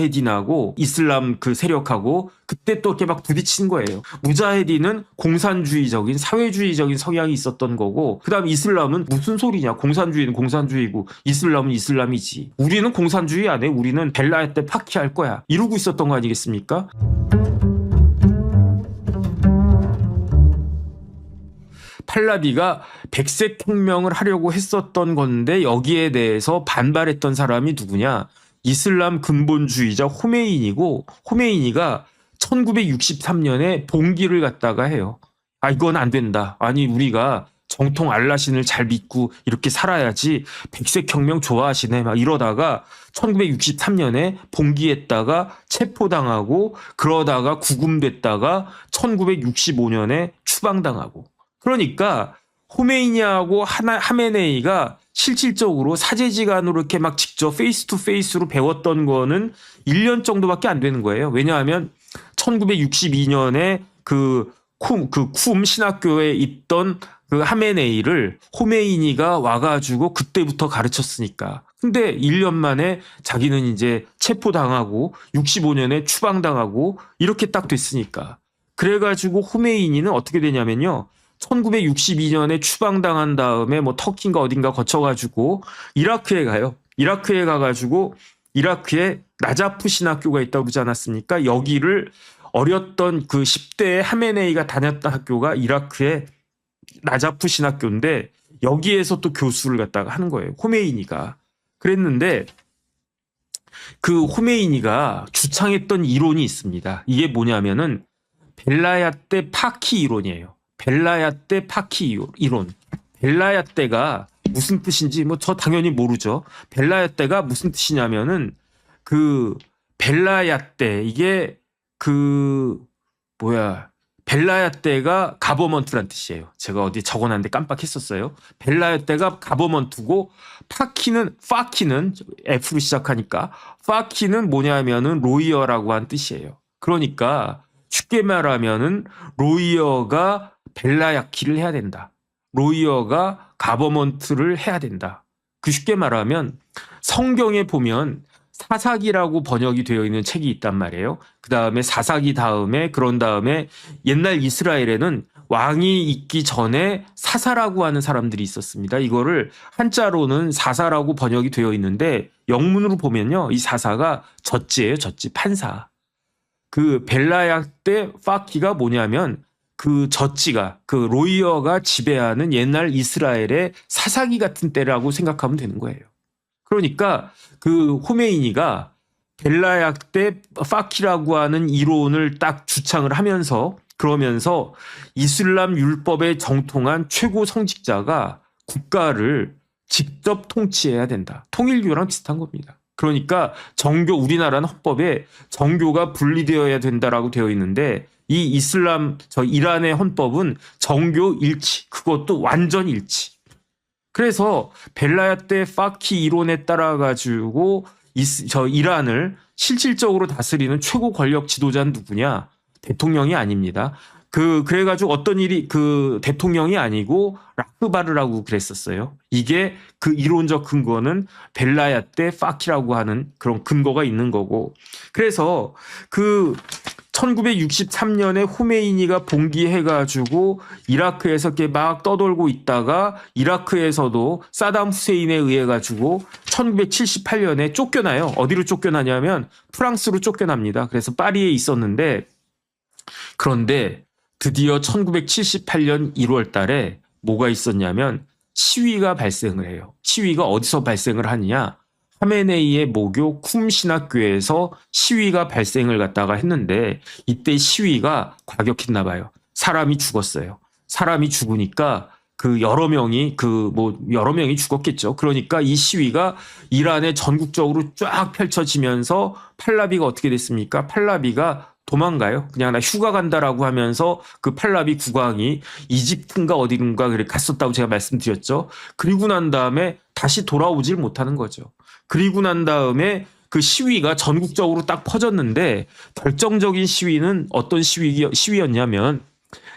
무자헤딘하고 이슬람 그 세력하고 그때 또 이렇게 막 부딪힌 거예요. 무자헤딘은 공산주의적인 사회주의적인 성향이 있었던 거고, 그다음 이슬람은 무슨 소리냐, 공산주의는 공산주의고 이슬람은 이슬람이지, 우리는 공산주의 안 해, 우리는 벨라야 때 파키할 거야, 이러고 있었던 거 아니겠습니까? 팔라비가 백색혁명을 하려고 했었던 건데 여기에 대해서 반발했던 사람이 누구냐? 이슬람 근본주의자 호메이니고, 호메이니가 1963년에 봉기를 갖다가 해요. 아, 이건 안 된다. 아니, 우리가 정통 알라신을 잘 믿고 이렇게 살아야지, 백색혁명 좋아하시네 막 이러다가 1963년에 봉기했다가 체포당하고, 그러다가 구금됐다가 1965년에 추방당하고. 그러니까 호메이니하고 하메네이가 실질적으로 사제지간으로 이렇게 막 직접 페이스 투 페이스로 배웠던 거는 1년 정도밖에 안 되는 거예요. 왜냐하면 1962년에 그 쿰 신학교에 있던 그 하메네이를 호메이니가 와가지고 그때부터 가르쳤으니까. 근데 1년 만에 자기는 이제 체포당하고 65년에 추방당하고 이렇게 딱 됐으니까. 그래가지고 호메이니는 어떻게 되냐면요, 1962년에 추방당한 다음에 뭐 터키인가 어딘가 거쳐가지고 이라크에 가요. 이라크에 가가지고 이라크에 나자프 신학교가 있다고 그러지 않았습니까? 여기를 어렸던 그 10대의 하메네이가 다녔던 학교가 이라크의 나자프 신학교인데, 여기에서 또 교수를 갖다가 하는 거예요, 호메이니가. 그랬는데 그 호메이니가 주창했던 이론이 있습니다. 이게 뭐냐면은 벨라야 때 파키 이론이에요. 벨라야 때 파키 이론. 벨라야 때가 무슨 뜻인지 뭐 저 당연히 모르죠. 벨라야 때가 무슨 뜻이냐면은 그 벨라야 때, 이게 그 벨라야 때가 가버먼트란 뜻이에요. 제가 어디 적어놨는데 깜빡했었어요. 벨라야 때가 가버먼트고, 파키는 F로 시작하니까 파키는 뭐냐면은 로이어라고 한 뜻이에요. 그러니까 쉽게 말하면은 로이어가 벨라야키를 해야 된다. 로이어가 가버먼트를 해야 된다. 그 쉽게 말하면 성경에 보면 사사기라고 번역이 되어 있는 책이 있단 말이에요. 그 다음에 사사기 다음에, 그런 다음에 옛날 이스라엘에는 왕이 있기 전에 사사라고 하는 사람들이 있었습니다. 이거를 한자로는 사사라고 번역이 되어 있는데 영문으로 보면요, 이 사사가 젖지예요. 젖지, 판사. 그 벨라야 때 파키가 뭐냐면 그 젖지가, 그 로이어가 지배하는 옛날 이스라엘의 사사기 같은 때라고 생각하면 되는 거예요. 그러니까 그 호메이니가 벨라야 때 파키라고 하는 이론을 딱 주창을 하면서, 그러면서 이슬람 율법에 정통한 최고 성직자가 국가를 직접 통치해야 된다. 통일교랑 비슷한 겁니다. 그러니까 정교, 우리나라는 헌법에 정교가 분리되어야 된다라고 되어 있는데, 이 이슬람, 이란의 헌법은 정교 일치, 그것도 완전 일치. 그래서 벨라야 때 파키 이론에 따라 가지고 이란을 실질적으로 다스리는 최고 권력 지도자는 누구냐? 대통령이 아닙니다. 그래가지고 어떤 일이, 그 대통령이 아니고 라흐바르라고 그랬었어요. 이게 그 이론적 근거는 벨라야 때 파키라고 하는 그런 근거가 있는 거고. 그래서 그 1963년에 호메이니가 봉기해가지고 이라크에서 이렇게 막 떠돌고 있다가, 이라크에서도 사담 후세인에 의해 가지고 1978년에 쫓겨나요. 어디로 쫓겨나냐면 프랑스로 쫓겨납니다. 그래서 파리에 있었는데, 그런데 드디어 1978년 1월 달에 뭐가 있었냐면 시위가 발생을 해요. 시위가 어디서 발생을 하느냐? 하메네이의 모교 쿰 신학교에서 시위가 발생을 갖다가 했는데, 이때 시위가 과격했나 봐요. 사람이 죽었어요. 사람이 죽으니까 여러 명이 죽었겠죠. 그러니까 이 시위가 이란에 전국적으로 쫙 펼쳐지면서 팔라비가 어떻게 됐습니까? 팔라비가 도망가요. 그냥 나 휴가 간다라고 하면서 그 팔라비 국왕이 이집트인가 어디인가 그래 갔었다고 제가 말씀드렸죠. 그리고 난 다음에 다시 돌아오질 못하는 거죠. 그리고 난 다음에 그 시위가 전국적으로 딱 퍼졌는데, 결정적인 시위는 어떤 시위였냐면,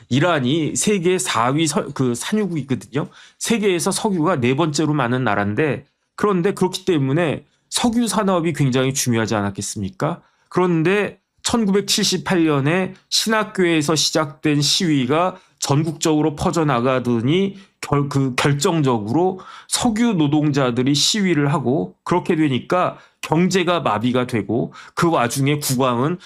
이란이 세계 4위 산유국이거든요. 세계에서 석유가 4번째로 많은 나라인데, 그런데 그렇기 때문에 석유 산업이 굉장히 중요하지 않았겠습니까? 그런데 1978년에 신학교에서 시작된 시위가 전국적으로 퍼져나가더니 결정적으로 석유 노동자들이 시위를 하고 그렇게 되니까 경제가 마비가 되고 그 와중에 국왕은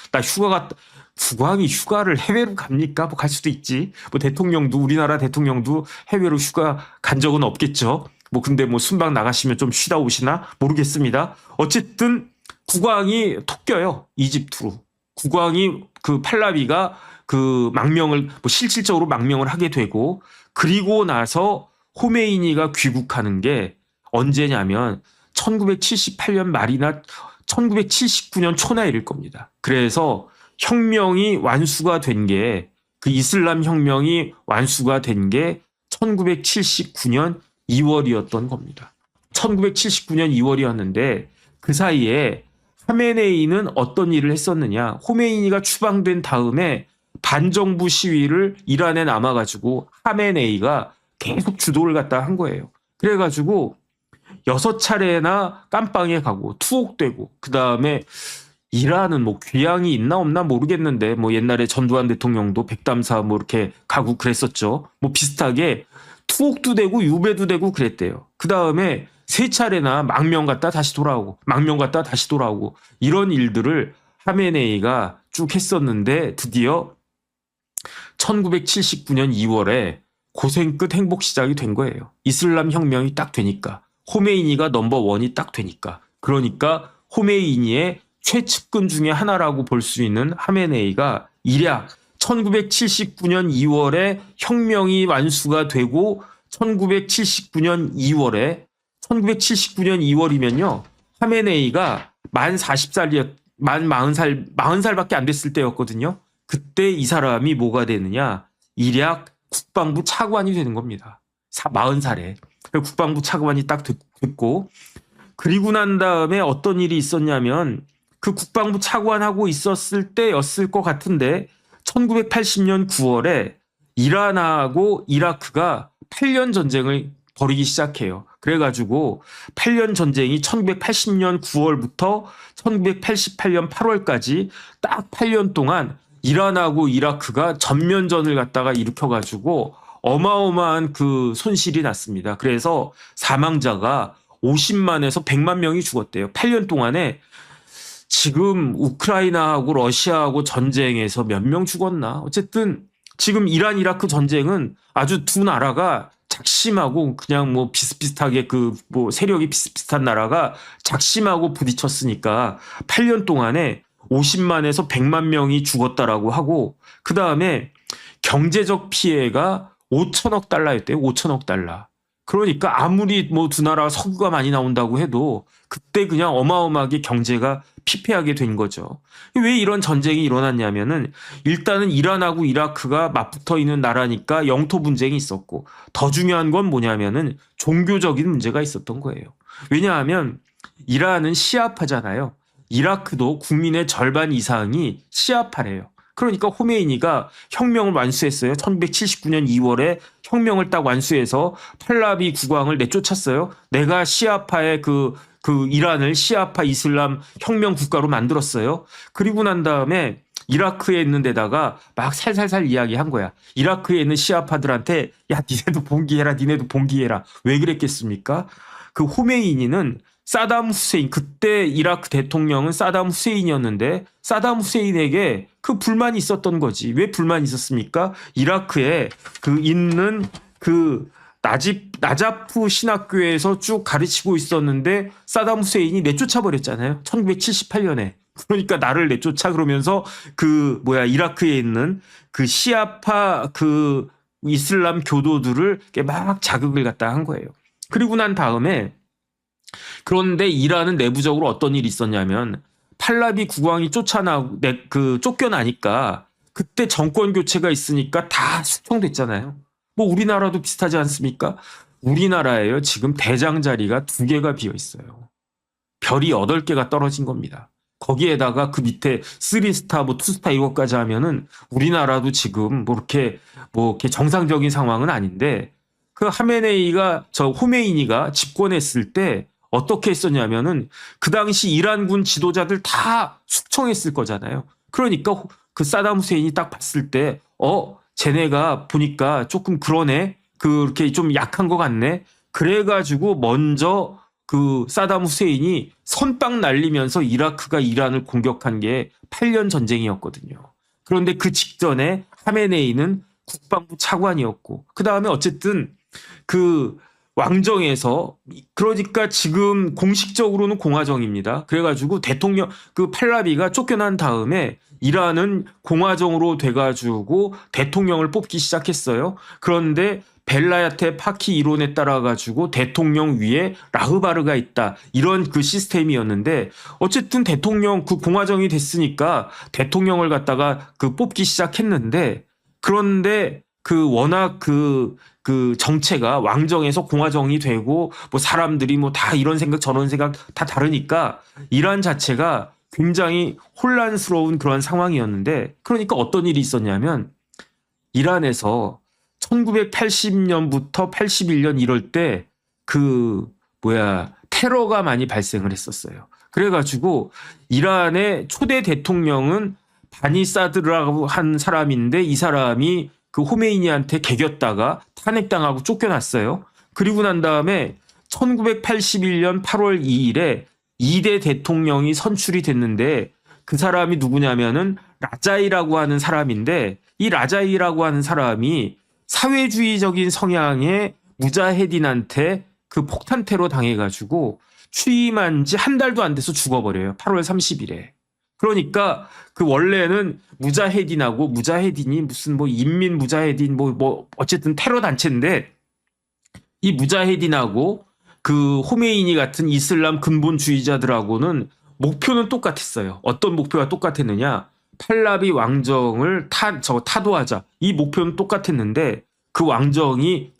국왕이 휴가를 해외로 갑니까? 뭐 갈 수도 있지. 뭐 우리나라 대통령도 해외로 휴가 간 적은 없겠죠. 뭐 근데 뭐 순방 나가시면 좀 쉬다 오시나 모르겠습니다. 어쨌든 국왕이 토껴요. 이집트로. 국왕이 그 팔라비가 그 망명을 뭐 실질적으로 망명을 하게 되고 그리고 나서 호메이니가 귀국하는 게 언제냐면 1978년 말이나 1979년 초나 이럴 겁니다. 그래서 혁명이 완수가 된 게 그 이슬람 혁명이 완수가 된 게 1979년 2월이었던 겁니다. 1979년 2월이었는데 그 사이에 하메네이는 어떤 일을 했었느냐. 호메이니가 추방된 다음에 반정부 시위를 이란에 남아가지고 하메네이가 계속 주도를 갖다 한 거예요. 그래가지고 6차례나 깜빵에 가고 투옥되고 그 다음에 이란은 뭐 귀향이 있나 없나 모르겠는데 뭐 옛날에 전두환 대통령도 백담사 뭐 이렇게 가고 그랬었죠. 뭐 비슷하게 투옥도 되고 유배도 되고 그랬대요. 그 다음에 3차례나 망명 갔다 다시 돌아오고 망명 갔다 다시 돌아오고 이런 일들을 하메네이가 쭉 했었는데 드디어 1979년 2월에 고생 끝 행복 시작이 된 거예요. 이슬람 혁명이 딱 되니까 호메이니가 넘버원이 딱 되니까 그러니까 호메이니의 최측근 중에 하나라고 볼 수 있는 하메네이가 일약 1979년 2월에 혁명이 완수가 되고 1979년 2월이면요. 하메네이가 만 40살밖에 안 됐을 때였거든요. 그때 이 사람이 뭐가 되느냐. 일약 국방부 차관이 되는 겁니다. 40살에. 국방부 차관이 딱 됐고 그리고 난 다음에 어떤 일이 있었냐면 그 국방부 차관하고 있었을 때였을 것 같은데 1980년 9월에 이란하고 이라크가 8년 전쟁을 벌이기 시작해요. 그래가지고 8년 전쟁이 1980년 9월부터 1988년 8월까지 딱 8년 동안 이란하고 이라크가 전면전을 갖다가 일으켜가지고 어마어마한 그 손실이 났습니다. 그래서 사망자가 50만에서 100만 명이 죽었대요. 8년 동안에 지금 우크라이나하고 러시아하고 전쟁에서 몇 명 죽었나? 어쨌든 지금 이란 이라크 전쟁은 아주 두 나라가 작심하고 그냥 뭐 비슷비슷하게 그 뭐 세력이 비슷비슷한 나라가 작심하고 부딪혔으니까 8년 동안에 50만에서 100만 명이 죽었다라고 하고 그 다음에 경제적 피해가 5천억 달러였대요. 5천억 달러. 그러니까 아무리 뭐 두 나라 석유가 많이 나온다고 해도 그때 그냥 어마어마하게 경제가 피폐하게 된 거죠. 왜 이런 전쟁이 일어났냐면은 일단은 이란하고 이라크가 맞붙어 있는 나라니까 영토 분쟁이 있었고 더 중요한 건 뭐냐면은 종교적인 문제가 있었던 거예요. 왜냐하면 이란은 시아파잖아요. 이라크도 국민의 절반 이상이 시아파래요. 그러니까 호메이니가 혁명을 완수했어요. 1979년 2월에 혁명을 딱 완수해서 팔라비 국왕을 내쫓았어요. 내가 시아파의 그 이란을 시아파 이슬람 혁명 국가로 만들었어요. 그리고 난 다음에 이라크에 있는 데다가 막 살살살 이야기한 거야. 이라크에 있는 시아파들한테 야 니네도 봉기해라. 왜 그랬겠습니까? 그 호메이니는 사담 후세인 그때 이라크 대통령은 사담 후세인이었는데 사담 후세인에게 그 불만이 있었던 거지. 왜 불만이 있었습니까? 이라크에 그 있는 그 나자프 신학교에서 쭉 가르치고 있었는데 사담 후세인이 내쫓아 버렸잖아요. 1978년에. 그러니까 나를 내쫓아 그러면서 이라크에 있는 그 시아파 그 이슬람 교도들을 막 자극을 갖다 한 거예요. 그리고 난 다음에 그런데 이란은 내부적으로 어떤 일이 있었냐면 팔라비 국왕이 쫓겨나니까 그때 정권 교체가 있으니까 다 숙청됐잖아요. 뭐 우리나라도 비슷하지 않습니까? 우리나라에요. 지금 대장 자리가 2개가 비어 있어요. 별이 8개가 떨어진 겁니다. 거기에다가 그 밑에 3스타, 뭐 2스타 이것까지 하면은 우리나라도 지금 이렇게 정상적인 상황은 아닌데 그 호메이니가 집권했을 때 어떻게 했었냐면은 그 당시 이란군 지도자들 다 숙청했을 거잖아요. 그러니까 그 사담 후세인이 딱 봤을 때 쟤네가 보니까 조금 그러네. 그렇게 좀 약한 것 같네. 그래가지고 먼저 그 사담 후세인이 선빵 날리면서 이라크가 이란을 공격한 게 8년 전쟁이었거든요. 그런데 그 직전에 하메네이는 국방부 차관이었고 그 다음에 어쨌든 그 왕정에서 그러니까 지금 공식적으로는 공화정입니다. 그래가지고 대통령 그 팔라비가 쫓겨난 다음에 이란은 공화정으로 돼가지고 대통령을 뽑기 시작했어요. 그런데 벨라야테 파키 이론에 따라 가지고 대통령 위에 라흐바르가 있다 이런 그 시스템이었는데 어쨌든 대통령 그 공화정이 됐으니까 대통령을 갖다가 그 뽑기 시작했는데 그런데 그 워낙 그 정체가 왕정에서 공화정이 되고 뭐 사람들이 뭐 다 이런 생각 저런 생각 다 다르니까 이란 자체가 굉장히 혼란스러운 그런 상황이었는데 그러니까 어떤 일이 있었냐면 이란에서 1980년부터 81년 이럴 때 테러가 많이 발생을 했었어요. 그래가지고 이란의 초대 대통령은 바니 사드라고 한 사람인데 이 사람이 그 호메이니한테 개겼다가 탄핵당하고 쫓겨났어요. 그리고 난 다음에 1981년 8월 2일에 2대 대통령이 선출이 됐는데 그 사람이 누구냐면은 라자이라고 하는 사람인데 이 라자이라고 하는 사람이 사회주의적인 성향의 무자헤딘한테 그 폭탄 테러 당해가지고 취임한 지 한 달도 안 돼서 죽어버려요. 8월 30일에. 그러니까 그 원래는 무자헤딘이 무슨 뭐 인민 무자헤딘 뭐 어쨌든 테러 단체인데 이 무자헤딘하고 그 호메이니 같은 이슬람 근본주의자들하고는 목표는 똑같았어요. 어떤 목표가 똑같았느냐? 팔라비 왕정을 타도하자. 이 목표는 똑같았는데 그 왕정이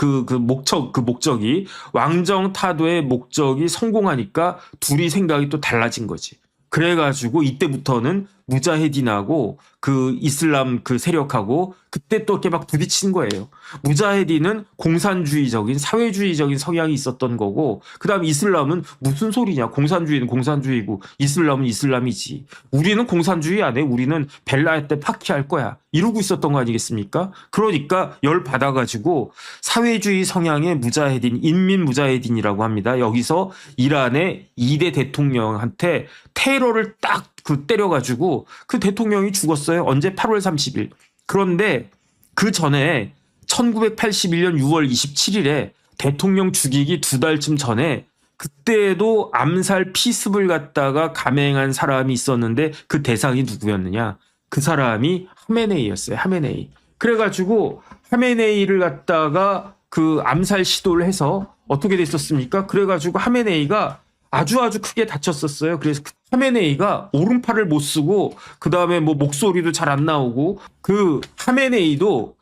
목적이 왕정 타도의 목적이 성공하니까 둘이 생각이 또 달라진 거지. 그래가지고 이때부터는 무자헤딘하고 그 이슬람 그 세력하고 그때 또 이렇게 막 부딪힌 거예요. 무자헤딘은 공산주의적인 사회주의적인 성향이 있었던 거고 그다음 이슬람은 무슨 소리냐. 공산주의는 공산주의고 이슬람은 이슬람이지. 우리는 공산주의 안 해. 우리는 벨라야테 파키할 거야. 이러고 있었던 거 아니겠습니까? 그러니까 열 받아가지고 사회주의 성향의 무자헤딘, 인민 무자헤딘이라고 합니다. 여기서 이란의 2대 대통령한테 테러를 딱 때려가지고 그 대통령이 죽었어요. 언제? 8월 30일. 그런데 그 전에 1981년 6월 27일에 대통령 죽이기 2달쯤 전에 그때도 암살 피습을 갖다가 감행한 사람이 있었는데 그 대상이 누구였느냐? 그 사람이 하메네이였어요. 하메네이. 그래가지고 하메네이를 갖다가 그 암살 시도를 해서 어떻게 됐었습니까? 그래가지고 하메네이가 아주 크게 다쳤었어요. 그래서 하메네이가 오른팔을 못 쓰고 그 다음에 뭐 목소리도 잘 안 나오고 그 하메네이도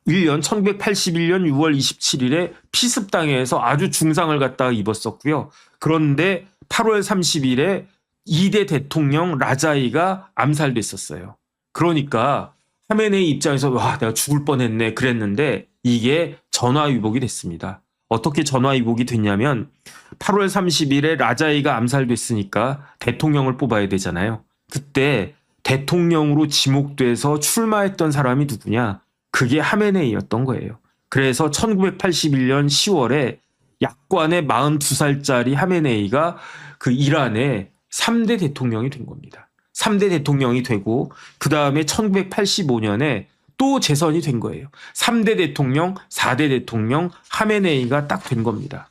1981년 6월 27일에 피습당해서 아주 중상을 갖다가 입었었고요. 그런데 8월 30일에 2대 대통령 라자이가 암살됐었어요. 그러니까 하메네이 입장에서 와 내가 죽을 뻔했네 그랬는데 이게 전화위복이 됐습니다. 어떻게 전화위복이 됐냐면 8월 30일에 라자이가 암살됐으니까 대통령을 뽑아야 되잖아요. 그때 대통령으로 지목돼서 출마했던 사람이 누구냐? 그게 하메네이였던 거예요. 그래서 1981년 10월에 약관의 42살짜리 하메네이가 그 이란의 3대 대통령이 된 겁니다. 3대 대통령이 되고 그 다음에 1985년에 또 재선이 된 거예요. 3대 대통령, 4대 대통령, 하메네이가 딱 된 겁니다.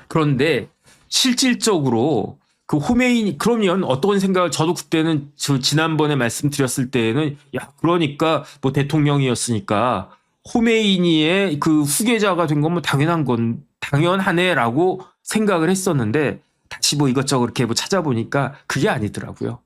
그런데 실질적으로 그 호메이니 그러면 어떤 생각을 저도 그때는 지난번에 말씀드렸을 때에는 야 그러니까 뭐 대통령이었으니까 호메이니의 그 후계자가 된 건 뭐 당연하네라고 생각을 했었는데 다시 뭐 이것저것 이렇게 뭐 찾아보니까 그게 아니더라고요.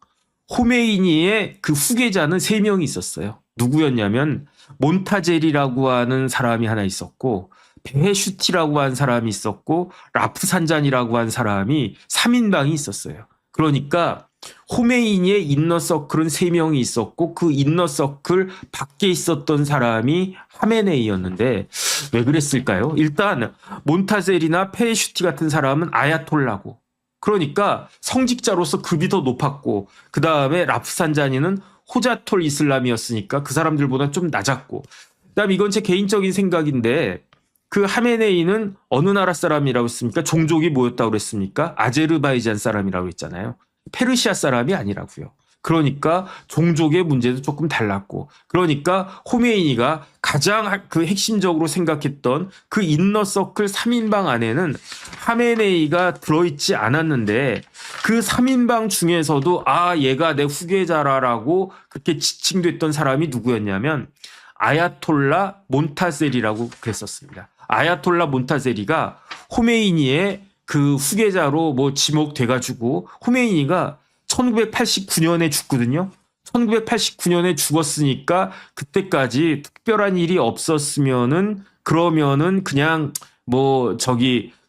호메이니의 그 후계자는 3명이 있었어요. 누구였냐면 몬타제리라고 하는 사람이 하나 있었고 베헤슈티라고 한 사람이 있었고 라프산잔이라고 한 사람이 3인방이 있었어요. 그러니까 호메이니의 인너서클은 3명이 있었고 그 인너서클 밖에 있었던 사람이 하메네이였는데 왜 그랬을까요? 일단 몬타젤이나 페레슈티 같은 사람은 아야톨라고, 그러니까 성직자로서 급이 더 높았고, 그 다음에 라프산자니는 호자톨 이슬람이었으니까 그 사람들보다 좀 낮았고, 그다음 이건 제 개인적인 생각인데 그 하메네이는 어느 나라 사람이라고 했습니까? 종족이 뭐였다고 그랬습니까? 아제르바이잔 사람이라고 했잖아요. 페르시아 사람이 아니라고요. 그러니까 종족의 문제도 조금 달랐고, 그러니까 호메이니가 가장 그 핵심적으로 생각했던 그 인너서클 3인방 안에는 하메네이가 들어있지 않았는데, 그 3인방 중에서도 얘가 내 후계자라고 그렇게 지칭됐던 사람이 누구였냐면 아야톨라 몬타세리라고 그랬었습니다. 아야톨라 몬타세리가 호메이니의 그 후계자로 지목돼가지고, 호메이니가 1989년에 죽거든요. 1989년에 죽었으니까 그때까지 특별한 일이 없었으면은, 그러면은 그냥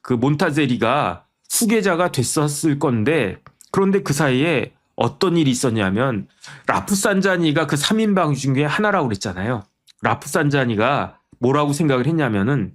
그 몬타세리가 후계자가 됐었을 건데, 그런데 그 사이에 어떤 일이 있었냐면 라프산자니가 그 3인방 중에 하나라고 그랬잖아요. 라프산자니가 뭐라고 생각을 했냐면은,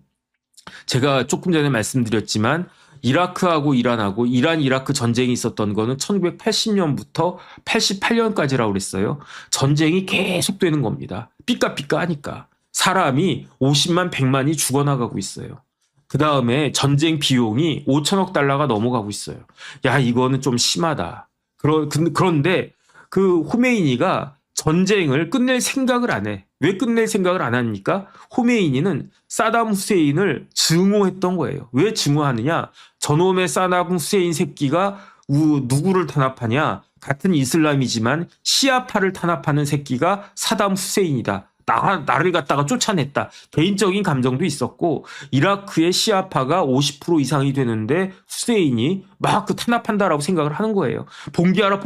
제가 조금 전에 말씀드렸지만 이라크하고 이란하고 이란-이라크 전쟁이 있었던 거는 1980년부터 88년까지라고 그랬어요. 전쟁이 계속되는 겁니다. 삐까삐까 하니까 사람이 50만 100만이 죽어나가고 있어요. 그 다음에 전쟁 비용이 5천억 달러가 넘어가고 있어요. 야, 이거는 좀 심하다. 그런데 그 호메이니가 전쟁을 끝낼 생각을 안 해. 왜 끝낼 생각을 안 합니까? 호메이니는 사담 후세인을 증오했던 거예요. 왜 증오하느냐? 저놈의 사담 후세인 새끼가 누구를 탄압하냐? 같은 이슬람이지만 시아파를 탄압하는 새끼가 사담 후세인이다. 나를 갖다가 쫓아냈다. 개인적인 감정도 있었고, 이라크의 시아파가 50% 이상이 되는데 후세인이 막 그 탄압한다라고 생각을 하는 거예요. 봉기하라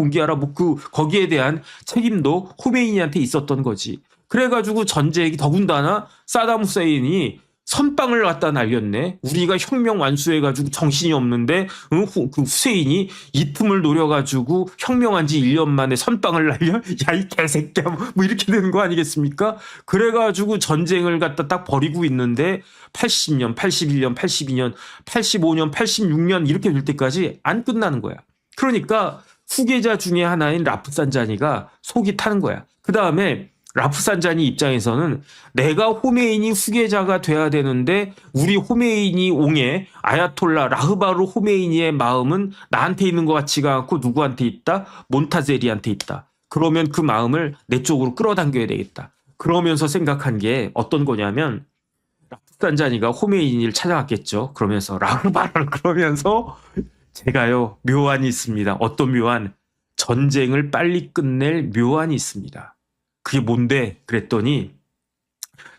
거기에 대한 책임도 호메이니한테 있었던 거지. 그래가지고 전쟁이, 더군다나 사담 후세인이 선빵을 갖다 날렸네. 우리가 혁명 완수해가지고 정신이 없는데 그 후세인이 이 틈을 노려가지고 혁명한 지 1년 만에 선빵을 날려? 야, 이 개새끼야, 이렇게 되는 거 아니겠습니까? 그래가지고 전쟁을 갖다 딱 벌이고 있는데 80년, 81년, 82년, 85년, 86년 이렇게 될 때까지 안 끝나는 거야. 그러니까 후계자 중에 하나인 라프산자니가 속이 타는 거야. 그 다음에 라프산자니 입장에서는 내가 호메이니 후계자가 돼야 되는데 우리 호메이니 옹의 아야톨라 라흐바르 호메이니의 마음은 나한테 있는 것 같지가 않고 누구한테 있다? 몬타제리한테 있다. 그러면 그 마음을 내 쪽으로 끌어당겨야 되겠다. 그러면서 생각한 게 어떤 거냐면, 라프산자니가 호메이니를 찾아갔겠죠. 그러면서 라흐바르, 그러면서 제가요, 묘안이 있습니다. 어떤 묘안? 전쟁을 빨리 끝낼 묘안이 있습니다. 그게 뭔데? 그랬더니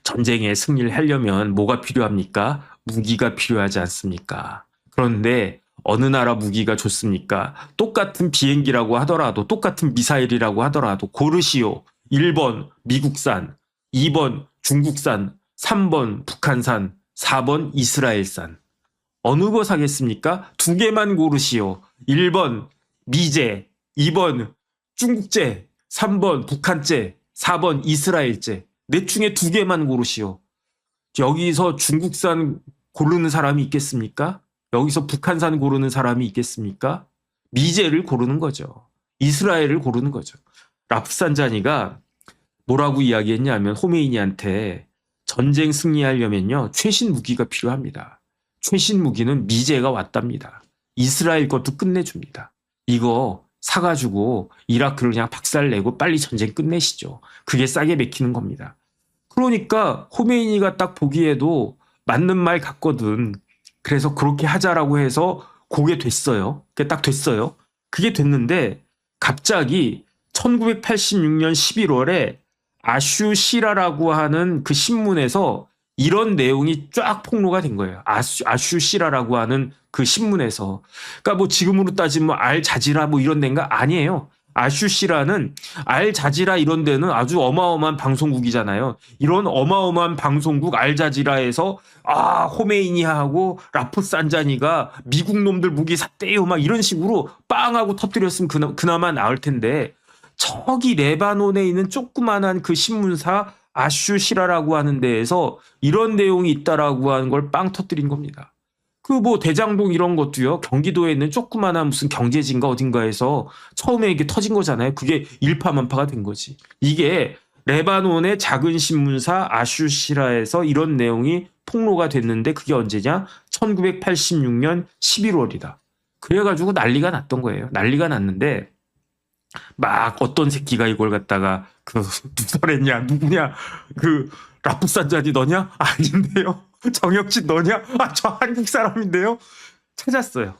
전쟁에 승리를 하려면 뭐가 필요합니까? 무기가 필요하지 않습니까? 그런데 어느 나라 무기가 좋습니까? 똑같은 비행기라고 하더라도, 똑같은 미사일이라고 하더라도 고르시오. 1번 미국산, 2번 중국산, 3번 북한산, 4번 이스라엘산. 어느 거 사겠습니까? 2개만 고르시오. 1번 미제, 2번 중국제, 3번 북한제, 4번 이스라엘제. 넷 중에 2개만 고르시오. 여기서 중국산 고르는 사람이 있겠습니까? 여기서 북한산 고르는 사람이 있겠습니까? 미제를 고르는 거죠. 이스라엘을 고르는 거죠. 라프산자니가 뭐라고 이야기했냐면, 호메이니한테 전쟁 승리하려면요, 최신 무기가 필요합니다. 최신 무기는 미제가 왔답니다. 이스라엘 것도 끝내줍니다. 이거 사가지고 이라크를 그냥 박살내고 빨리 전쟁 끝내시죠. 그게 싸게 맥히는 겁니다. 그러니까 호메이니가 딱 보기에도 맞는 말 같거든. 그래서 그렇게 하자라고 해서 그게 됐어요. 그게 딱 됐어요. 그게 됐는데 갑자기 1986년 11월에 아슈시라라고 하는 그 신문에서 이런 내용이 쫙 폭로가 된 거예요. 아슈시라라고 하는 그 신문에서. 그러니까 지금으로 따지면 알자지라 이런 데인가? 아니에요. 아슈시라는 알자지라 이런 데는 아주 어마어마한 방송국이잖아요. 이런 어마어마한 방송국 알자지라에서 호메이니하고 라프산자니가 미국 놈들 무기 샀대요 막 이런 식으로 빵하고 터뜨렸으면 그나마 나을 텐데, 저기 레바논에 있는 조그만한 그 신문사 아슈시라라고 하는 데에서 이런 내용이 있다라고 하는 걸 빵 터뜨린 겁니다. 그 뭐 대장동 이런 것도요, 경기도에 있는 조그만한 무슨 경제지인가 어딘가에서 처음에 이게 터진 거잖아요. 그게 일파만파가 된 거지. 이게 레바논의 작은 신문사 아슈시라에서 이런 내용이 폭로가 됐는데 그게 언제냐? 1986년 11월이다. 그래가지고 난리가 났던 거예요. 난리가 났는데 막 어떤 새끼가 이걸 갖다가 누설했냐, 누구냐, 라프산자니 너냐? 아닌데요. 정혁진 너냐? 저 한국 사람인데요. 찾았어요.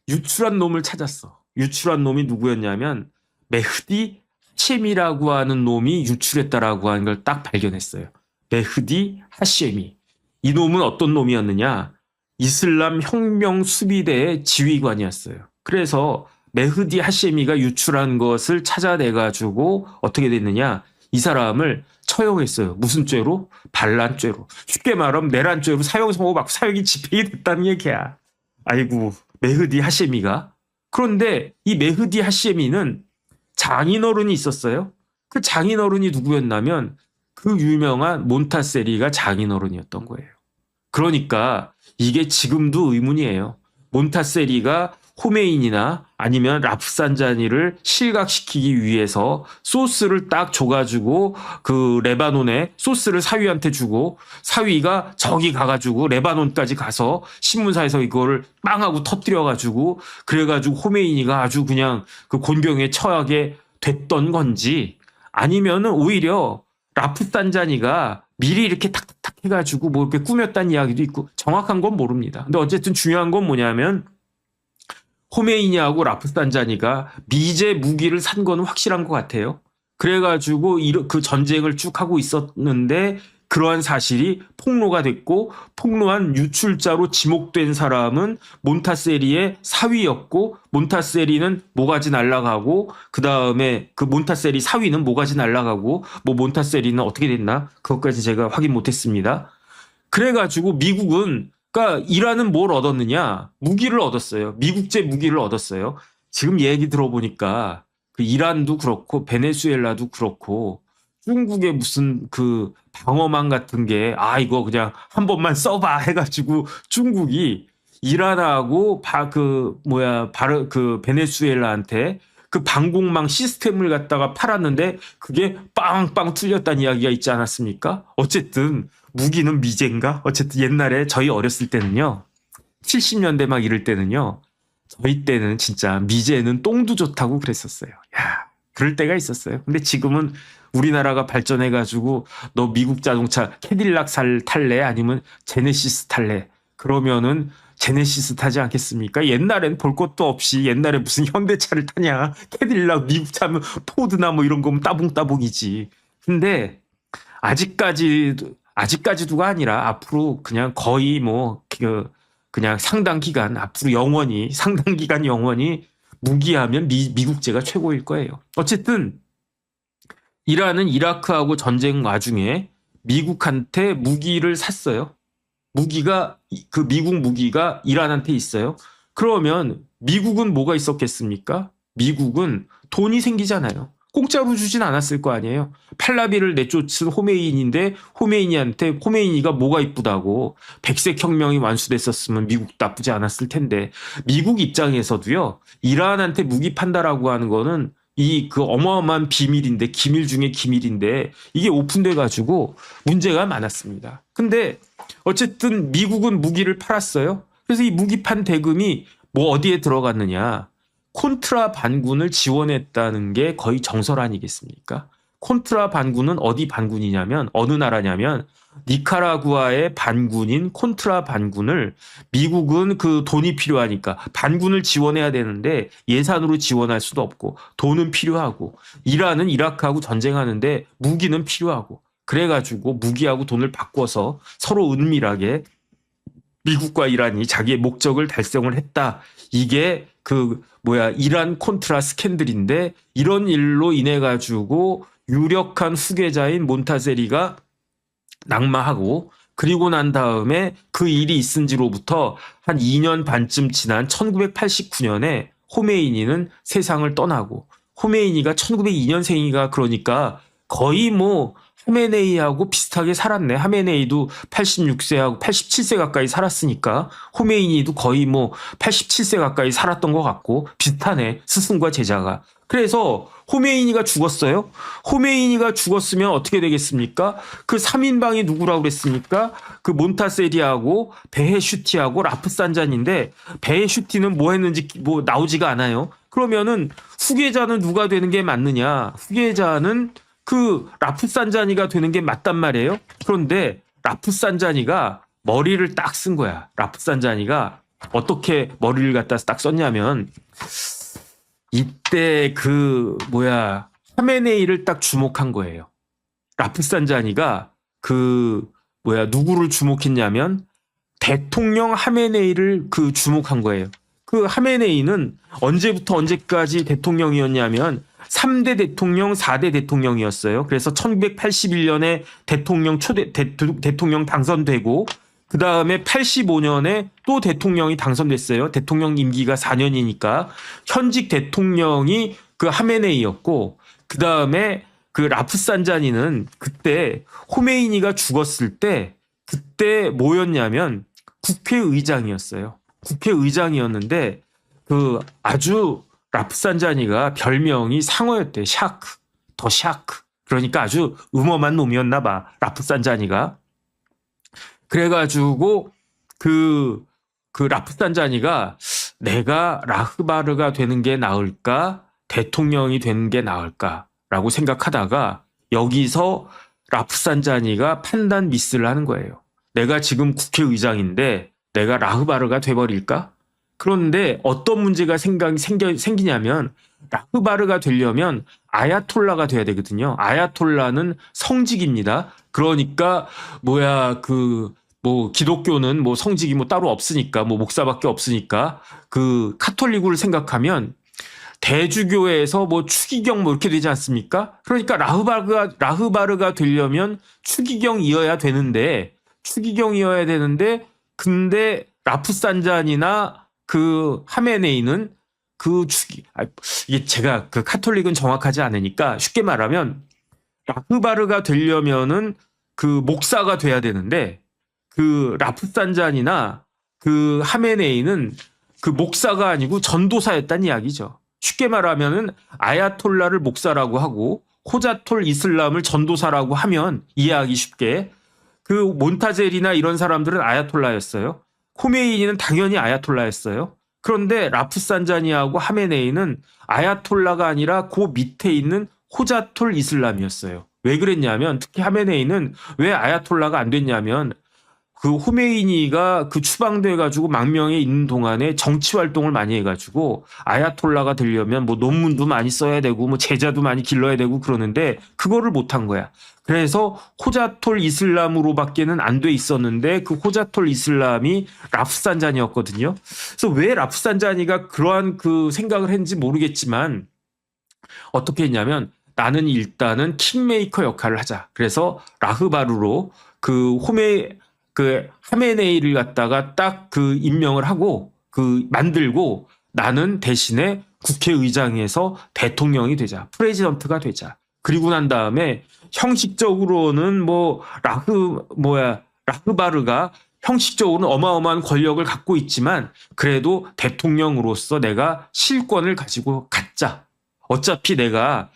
유출한 놈을 찾았어. 유출한 놈이 누구였냐면 메흐디 하셴이라고 하는 놈이 유출했다라고 하는 걸 딱 발견했어요. 메흐디 하셴이. 이 놈은 어떤 놈이었느냐? 이슬람 혁명 수비대의 지휘관이었어요. 그래서 메흐디 하셴이가 유출한 것을 찾아내가지고 어떻게 됐느냐? 이 사람을 처형했어요. 무슨 죄로? 반란죄로. 쉽게 말하면 내란죄로 사형 선고받고 사형이 집행이 됐다는 얘기야. 아이고, 메흐디 하셴이가. 그런데 이 메흐디 하셴이는 장인어른이 있었어요. 그 장인어른이 누구였냐면 그 유명한 몬타세리가 장인어른이었던 거예요. 그러니까 이게 지금도 의문이에요. 몬타세리가 호메인이나 아니면 라프산자니를 실각시키기 위해서 소스를 딱 줘가지고 그 레바논에 소스를 사위한테 주고 사위가 저기 가가지고 레바논까지 가서 신문사에서 이거를 빵하고 터뜨려가지고 그래가지고 호메이니가 아주 그냥 그 곤경에 처하게 됐던 건지, 아니면은 오히려 라프산자니가 미리 이렇게 탁탁탁 해가지고 뭐 이렇게 꾸몄다는 이야기도 있고 정확한 건 모릅니다. 근데 어쨌든 중요한 건 뭐냐면 호메이니하고 라프산자니가 미제 무기를 산 거는 확실한 것 같아요. 그래가지고 그 전쟁을 쭉 하고 있었는데 그러한 사실이 폭로가 됐고, 폭로한 유출자로 지목된 사람은 몬타세리의 사위였고, 몬타세리는 모가지 날아가고, 그 다음에 그 몬타세리 사위는 모가지 날아가고, 뭐 몬타세리는 어떻게 됐나? 그것까지 제가 확인 못했습니다. 그래가지고 미국은 그러니까 이란은 뭘 얻었느냐? 무기를 얻었어요. 미국제 무기를 얻었어요. 지금 얘기 들어보니까 그 이란도 그렇고 베네수엘라도 그렇고 중국의 무슨 그 방어망 같은 게 이거 그냥 한 번만 써봐 해가지고 중국이 이란하고 베네수엘라한테 그 방공망 시스템을 갖다가 팔았는데 그게 빵빵 뚫렸다는 이야기가 있지 않았습니까? 어쨌든 무기는 미제인가? 어쨌든 옛날에 저희 어렸을 때는요, 70년대 막 이럴 때는요, 저희 때는 진짜 미제는 똥도 좋다고 그랬었어요. 야, 그럴 때가 있었어요. 근데 지금은 우리나라가 발전해가지고 너 미국 자동차 캐딜락 탈래? 아니면 제네시스 탈래? 그러면은 제네시스 타지 않겠습니까? 옛날엔 볼 것도 없이 옛날에 무슨 현대차를 타냐? 캐딜락 미국 차면 포드나 뭐 이런 거면 따봉따봉이지. 근데 아직까지도가 아니라 앞으로 그냥 거의 그냥 상당 기간 앞으로 상당 기간 영원히 무기하면 미국제가 최고일 거예요. 어쨌든 이란은 이라크하고 전쟁 와중에 미국한테 무기를 샀어요. 미국 무기가 이란한테 있어요. 그러면 미국은 뭐가 있었겠습니까? 미국은 돈이 생기잖아요. 공짜로 주진 않았을 거 아니에요. 팔라비를 내쫓은 호메인인데 호메이니가 뭐가 이쁘다고, 백색 혁명이 완수됐었으면 미국 나쁘지 않았을 텐데, 미국 입장에서도요, 이란한테 무기 판다라고 하는 거는 그 어마어마한 비밀인데, 기밀 중에 기밀인데 이게 오픈돼 가지고 문제가 많았습니다. 근데 어쨌든 미국은 무기를 팔았어요. 그래서 이 무기 판 대금이 뭐 어디에 들어갔느냐? 콘트라 반군을 지원했다는 게 거의 정설 아니겠습니까? 콘트라 반군은 어디 반군이냐면, 어느 나라냐면 니카라구아의 반군인 콘트라 반군을 미국은 그 돈이 필요하니까 반군을 지원해야 되는데 예산으로 지원할 수도 없고 돈은 필요하고, 이란은 이라크하고 전쟁하는데 무기는 필요하고, 그래가지고 무기하고 돈을 바꿔서 서로 은밀하게 미국과 이란이 자기의 목적을 달성을 했다. 이게 그 이란 콘트라 스캔들인데 이런 일로 인해 가지고 유력한 후계자인 몬타세리가 낙마하고 그리고 난 다음에 그 일이 있은 지로부터 한 2년 반쯤 지난 1989년에 호메이니는 세상을 떠나고 호메이니가 1902년생이가 그러니까 거의 뭐 하메네이하고 비슷하게 살았네. 하메네이도 86세하고 87세 가까이 살았으니까 호메이니도 거의 뭐 87세 가까이 살았던 것 같고 비슷하네. 스승과 제자가. 그래서 호메이니가 죽었어요. 호메이니가 죽었으면 어떻게 되겠습니까? 그 3인방이 누구라고 그랬습니까? 그 몬타세리하고 베헤슈티하고 라프산잔인데 베헤슈티는 뭐 했는지 뭐 나오지가 않아요. 그러면은 후계자는 누가 되는 게 맞느냐? 후계자는 그 라프산자니가 되는 게 맞단 말이에요. 그런데 라프산자니가 머리를 딱 쓴 거야. 라프산자니가 어떻게 머리를 갖다 딱 썼냐면 이때 하메네이를 딱 주목한 거예요. 라프산자니가 누구를 주목했냐면 대통령 하메네이를 주목한 거예요. 그 하메네이는 언제부터 언제까지 대통령이었냐면 3대 대통령, 4대 대통령이었어요. 그래서 1981년에 대통령 당선되고 그 다음에 85년에 또 대통령이 당선됐어요. 대통령 임기가 4년이니까 현직 대통령이 그 하메네이였고 그 다음에 그 라프산자니는 그때 호메이니가 죽었을 때 그때 뭐였냐면 국회의장이었어요. 국회의장이었는데 아주 라프산자니가 별명이 상어였대. 샤크. 더 샤크. 그러니까 아주 음험한 놈이었나 봐. 라프산자니가. 그래가지고 그 라프산자니가 내가 라흐바르가 되는 게 나을까? 대통령이 되는 게 나을까라고 생각하다가 여기서 라프산자니가 판단 미스를 하는 거예요. 내가 지금 국회의장인데 내가 라흐바르가 돼버릴까? 그런데 어떤 문제가 생기냐면 라흐바르가 되려면 아야톨라가 돼야 되거든요. 아야톨라는 성직입니다. 그러니까 기독교는 성직이 따로 없으니까 목사밖에 없으니까 카톨릭을 생각하면 대주교에서 추기경 이렇게 되지 않습니까? 그러니까 라흐바르가 되려면 추기경이어야 되는데 근데 라프산잔이나 하메네이는 이게 제가 카톨릭은 정확하지 않으니까 쉽게 말하면 라흐바르가 되려면은 목사가 돼야 되는데 라프산잔이나 하메네이는 목사가 아니고 전도사였단 이야기죠. 쉽게 말하면은 아야톨라를 목사라고 하고 호자톨 이슬람을 전도사라고 하면 이해하기 쉽게 몬타제리나 이런 사람들은 아야톨라였어요. 호메이니는 당연히 아야톨라였어요. 그런데 라프산자니하고 하메네이는 아야톨라가 아니라 그 밑에 있는 호자톨 이슬람이었어요. 왜 그랬냐면 특히 하메네이는 왜 아야톨라가 안 됐냐면 호메이니가 추방돼가지고 망명에 있는 동안에 정치 활동을 많이 해가지고 아야톨라가 되려면 논문도 많이 써야 되고 제자도 많이 길러야 되고 그러는데 그거를 못한 거야. 그래서 호자톨 이슬람으로밖에는 안 돼 있었는데 호자톨 이슬람이 라프산자니였거든요. 그래서 왜 라프산자니가 그러한 생각을 했는지 모르겠지만 어떻게 했냐면 일단은 킹메이커 역할을 하자. 그래서 라흐바르로 하메네이를 갖다가 딱 임명을 하고 만들고 나는 대신에 국회의장에서 대통령이 되자. 프레지던트가 되자. 그리고 난 다음에 형식적으로는 라흐바르가 형식적으로는 어마어마한 권력을 갖고 있지만 그래도 대통령으로서 내가 실권을 가지고 갖자. 어차피 내가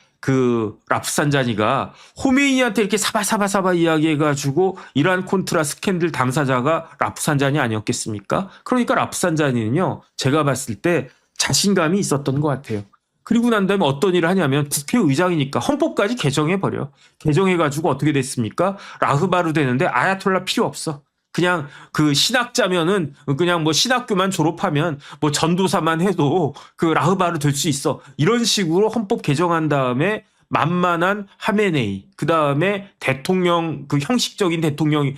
라프산자니가 호메이니한테 이렇게 사바사바 이야기해가지고 이란 콘트라 스캔들 당사자가 라프산자니 아니었겠습니까? 그러니까 라프산자니는요, 제가 봤을 때 자신감이 있었던 것 같아요. 그리고 난 다음에 어떤 일을 하냐면 국회의장이니까 헌법까지 개정해버려. 개정해가지고 어떻게 됐습니까? 라흐바르 되는데 아야톨라 필요 없어. 그냥 신학자면은 그냥 신학교만 졸업하면 전도사만 해도 라흐바르 될 수 있어. 이런 식으로 헌법 개정한 다음에 만만한 하메네이, 그 다음에 대통령, 형식적인 대통령이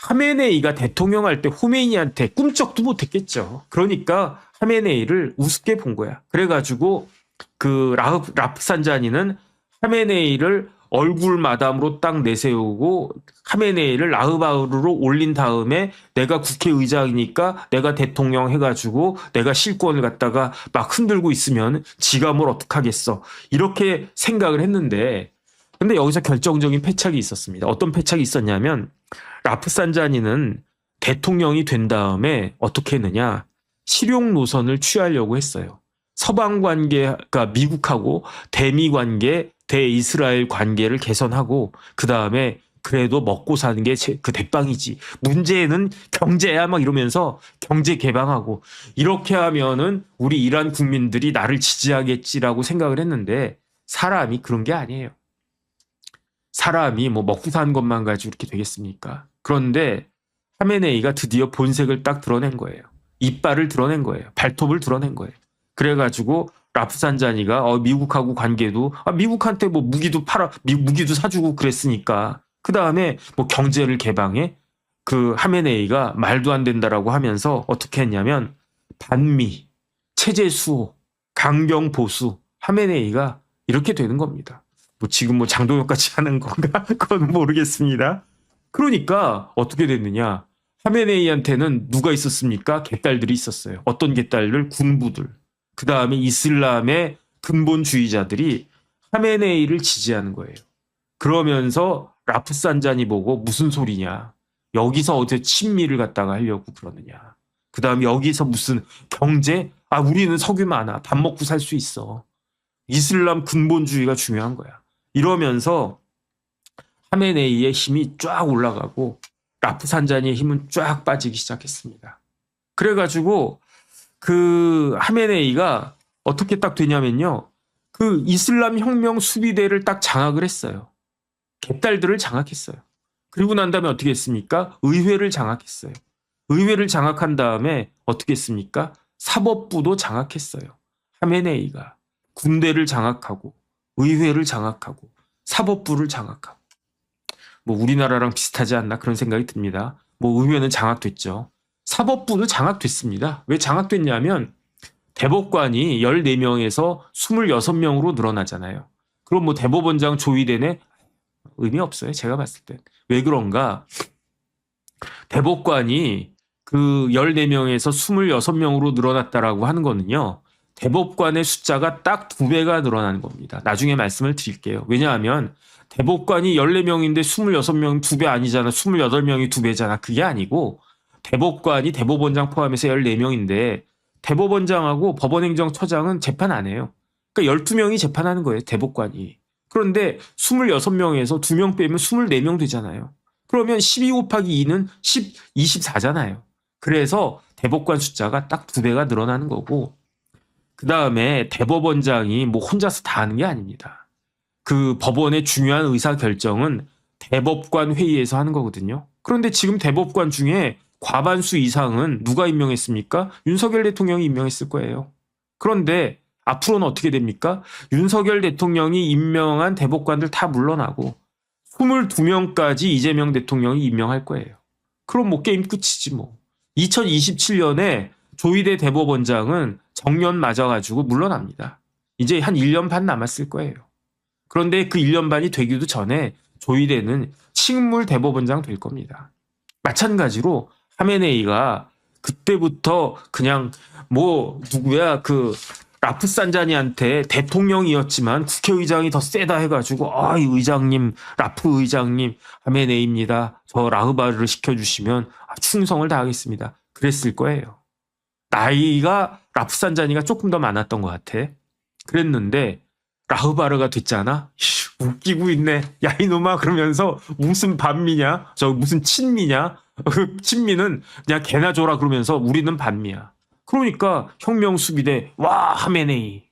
하메네이가 대통령 할 때 호메이니한테 꿈쩍도 못했겠죠. 그러니까 하메네이를 우습게 본 거야. 그래가지고 그 라프산자니는 하메네이를 얼굴 마담으로 딱 내세우고 하메네이를 라흐바르로 올린 다음에 내가 국회의장이니까 내가 대통령 해가지고 내가 실권을 갖다가 막 흔들고 있으면 지가 뭘 어떡하겠어. 이렇게 생각을 했는데 근데 여기서 결정적인 패착이 있었습니다. 어떤 패착이 있었냐면 라프산자니는 대통령이 된 다음에 어떻게 했느냐. 실용 노선을 취하려고 했어요. 서방 관계가 미국하고 대미 관계, 대이스라엘 관계를 개선하고 그 다음에 그래도 먹고 사는 게 그 대빵이지. 문제는 경제야 막 이러면서 경제 개방하고 이렇게 하면은 우리 이란 국민들이 나를 지지하겠지라고 생각을 했는데 사람이 그런 게 아니에요. 사람이 뭐 먹고 사는 것만 가지고 이렇게 되겠습니까? 그런데 하메네이가 드디어 본색을 딱 드러낸 거예요. 이빨을 드러낸 거예요. 발톱을 드러낸 거예요. 그래가지고 라프산자니가 미국하고 관계도 미국한테 뭐 무기도 무기도 사주고 그랬으니까 그 다음에 뭐 경제를 개방해 그 하메네이가 말도 안 된다라고 하면서 어떻게 했냐면 반미, 체제 수호, 강경 보수 하메네이가 이렇게 되는 겁니다. 뭐 지금 뭐 장동혁같이 하는 건가? 그건 모르겠습니다. 그러니까 어떻게 됐느냐? 하메네이한테는 누가 있었습니까? 개딸들이 있었어요. 어떤 개딸들? 군부들. 그 다음에 이슬람의 근본주의자들이 하메네이를 지지하는 거예요. 그러면서 라프산자니 보고 무슨 소리냐. 여기서 어제 친미를 갖다가 하려고 그러느냐. 그 다음에 여기서 무슨 경제? 우리는 석유 많아. 밥 먹고 살 수 있어. 이슬람 근본주의가 중요한 거야. 이러면서 하메네이의 힘이 쫙 올라가고 라프산자니의 힘은 쫙 빠지기 시작했습니다. 그래가지고 그 하메네이가 어떻게 딱 되냐면요. 그 이슬람 혁명 수비대를 딱 장악을 했어요. 개딸들을 장악했어요. 그리고 난 다음에 어떻게 했습니까? 의회를 장악했어요. 의회를 장악한 다음에 어떻게 했습니까? 사법부도 장악했어요. 하메네이가 군대를 장악하고 의회를 장악하고 사법부를 장악하고 뭐 우리나라랑 비슷하지 않나 그런 생각이 듭니다. 뭐 의회는 장악됐죠. 사법부도 장악됐습니다. 왜 장악됐냐면 대법관이 14명에서 26명으로 늘어나잖아요. 그럼 뭐 대법원장 조의되네? 의미 없어요. 제가 봤을 때. 왜 그런가? 대법관이 그 14명에서 26명으로 늘어났다라고 하는 거는요. 대법관의 숫자가 딱 2배가 늘어나는 겁니다. 나중에 말씀을 드릴게요. 왜냐하면 대법관이 14명인데 26명은 2배 아니잖아. 28명이 2배잖아. 그게 아니고 대법관이 대법원장 포함해서 14명인데 대법원장하고 법원행정처장은 재판 안 해요. 그러니까 12명이 재판하는 거예요. 대법관이. 그런데 26명에서 2명 빼면 24명 되잖아요. 그러면 12 곱하기 2는 24잖아요. 그래서 대법관 숫자가 딱 2배가 늘어나는 거고 그 다음에 대법원장이 뭐 혼자서 다 하는 게 아닙니다. 그 법원의 중요한 의사결정은 대법관 회의에서 하는 거거든요. 그런데 지금 대법관 중에 과반수 이상은 누가 임명했습니까? 윤석열 대통령이 임명했을 거예요. 그런데 앞으로는 어떻게 됩니까? 윤석열 대통령이 임명한 대법관들 다 물러나고 22명까지 이재명 대통령이 임명할 거예요. 그럼 뭐 게임 끝이지 뭐. 2027년에 조희대 대법원장은 정년 맞아가지고 물러납니다. 이제 한 1년 반 남았을 거예요. 그런데 그 1년 반이 되기도 전에 조희대는 식물 대법원장 될 겁니다. 마찬가지로 하메네이가 그때부터 그냥 뭐 누구야 그 라프산자니한테 대통령이었지만 국회의장이 더 세다 해가지고 이 의장님 라프 의장님 하메네이입니다. 저 라흐바르를 시켜주시면 충성을 다하겠습니다. 그랬을 거예요. 나이가 라프산자니가 조금 더 많았던 것 같아. 그랬는데 라흐바르가 됐잖아. 웃기고 있네. 야 이놈아 그러면서 무슨 반미냐? 저 무슨 친미냐? 친미는 그냥 개나 줘라 그러면서 우리는 반미야. 그러니까 혁명 수비대 와 하메네이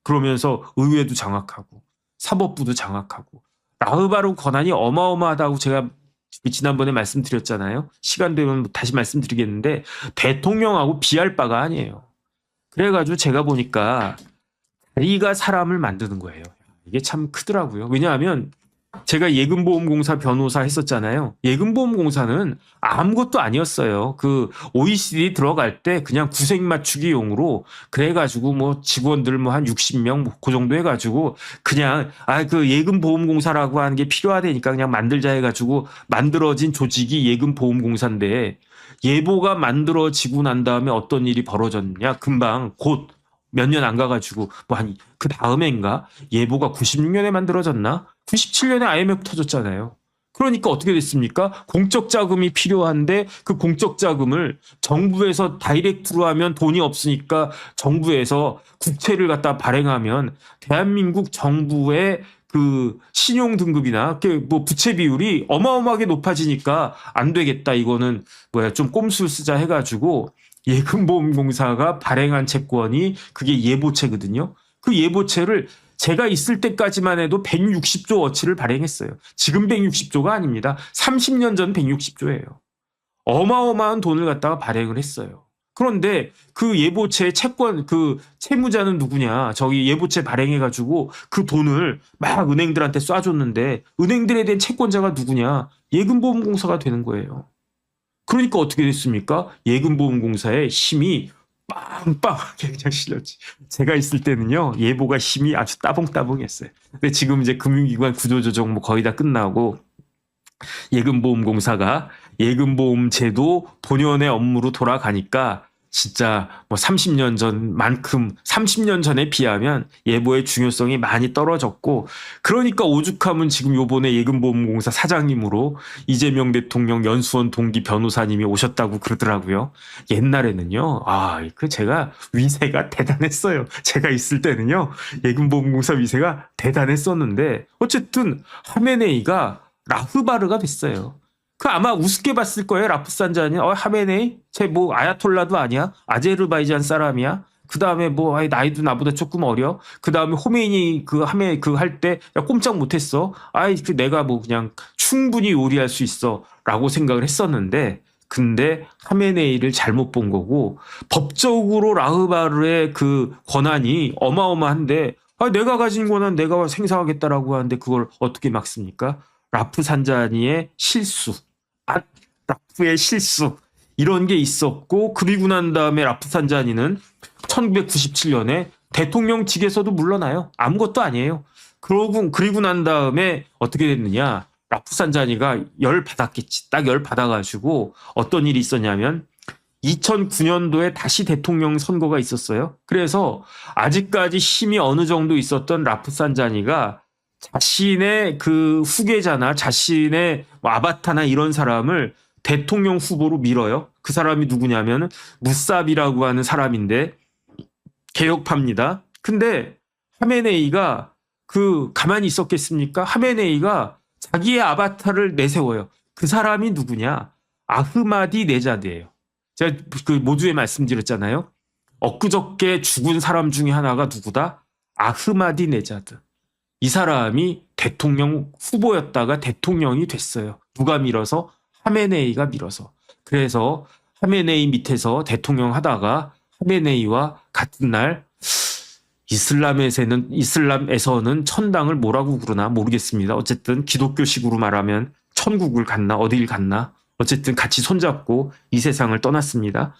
그러면서 의회도 장악하고 사법부도 장악하고 라흐바르 권한이 어마어마하다고 제가 지난번에 말씀드렸잖아요. 시간 되면 다시 말씀드리겠는데 대통령하고 비할 바가 아니에요. 그래가지고 제가 보니까 다리가 사람을 만드는 거예요. 이게 참 크더라고요. 왜냐하면 제가 예금보험공사 변호사 했었잖아요. 예금보험공사는 아무것도 아니었어요. 그 OECD 들어갈 때 그냥 구색 맞추기용으로 그래가지고 뭐 직원들 뭐 한 60명 뭐 그 정도 해가지고 그냥 그 예금보험공사라고 하는 게 필요하다니까 그냥 만들자 해가지고 만들어진 조직이 예금보험공사인데 예보가 만들어지고 난 다음에 어떤 일이 벌어졌냐 금방 곧 몇 년 안 가가지고 뭐 한 그 다음에인가 예보가 96년에 만들어졌나? 97년에 IMF 터졌잖아요. 그러니까 어떻게 됐습니까? 공적 자금이 필요한데 그 공적 자금을 정부에서 다이렉트로 하면 돈이 없으니까 정부에서 국채를 갖다 발행하면 대한민국 정부의 그 신용 등급이나 뭐 부채 비율이 어마어마하게 높아지니까 안 되겠다. 이거는 좀 꼼수 쓰자 해가지고 예금보험공사가 발행한 채권이 그게 예보채거든요. 그 예보채를 제가 있을 때까지만 해도 160조 어치를 발행했어요. 지금 160조가 아닙니다. 30년 전 160조예요. 어마어마한 돈을 갖다가 발행을 했어요. 그런데 그 예보채 채권 그 채무자는 누구냐? 저기 예보채 발행해가지고 그 돈을 막 은행들한테 쏴줬는데 은행들에 대한 채권자가 누구냐? 예금보험공사가 되는 거예요. 그러니까 어떻게 됐습니까? 예금보험공사의 힘이 빵빵하게 그냥 실렸지. 제가 있을 때는요, 예보가 힘이 아주 따봉따봉했어요. 근데 지금 이제 금융기관 구조조정 뭐 거의 다 끝나고 예금보험공사가 예금보험제도 본연의 업무로 돌아가니까 진짜 뭐 30년 전만큼 30년 전에 비하면 예보의 중요성이 많이 떨어졌고 그러니까 오죽하면 지금 요번에 예금보험공사 사장님으로 이재명 대통령 연수원 동기 변호사님이 오셨다고 그러더라고요. 옛날에는요. 그 제가 위세가 대단했어요. 제가 있을 때는요. 예금보험공사 위세가 대단했었는데 어쨌든 하메네이가 라흐바르가 됐어요. 그 아마 우습게 봤을 거예요. 라프산자니 하메네이 쟤 뭐 아야톨라도 아니야. 아제르바이잔 사람이야. 그 다음에 뭐 나이도 나보다 조금 어려. 그 다음에 호메인이 할 때 꼼짝 못했어. 내가 뭐 그냥 충분히 요리할 수 있어라고 생각을 했었는데 근데 하메네이를 잘못 본 거고 법적으로 라흐바르의 그 권한이 어마어마한데 내가 가진 권한 내가 생사하겠다라고 하는데 그걸 어떻게 막습니까? 라프산자니의 실수, 라프의 실수 이런 게 있었고 그리고 난 다음에 라프산자니는 1997년에 대통령직에서도 물러나요. 아무것도 아니에요. 그리고 난 다음에 어떻게 됐느냐. 라프산자니가 열 받았겠지. 딱 열 받아가지고 어떤 일이 있었냐면 2009년도에 다시 대통령 선거가 있었어요. 그래서 아직까지 힘이 어느 정도 있었던 라프산자니가 자신의 그 후계자나 자신의 아바타나 이런 사람을 대통령 후보로 밀어요. 그 사람이 누구냐면 무사비라고 하는 사람인데 개혁파입니다. 근데 하메네이가 가만히 있었겠습니까? 하메네이가 자기의 아바타를 내세워요. 그 사람이 누구냐? 아흐마디 네자드예요. 제가 그 모두에 말씀드렸잖아요. 엊그저께 죽은 사람 중에 하나가 누구다? 아흐마디 네자드. 이 사람이 대통령 후보였다가 대통령이 됐어요. 누가 밀어서? 하메네이가 밀어서. 그래서 하메네이 밑에서 대통령 하다가 하메네이와 같은 날 이슬람에서는 천당을 뭐라고 부르나 모르겠습니다. 어쨌든 기독교식으로 말하면 천국을 갔나 어딜 갔나 어쨌든 같이 손잡고 이 세상을 떠났습니다.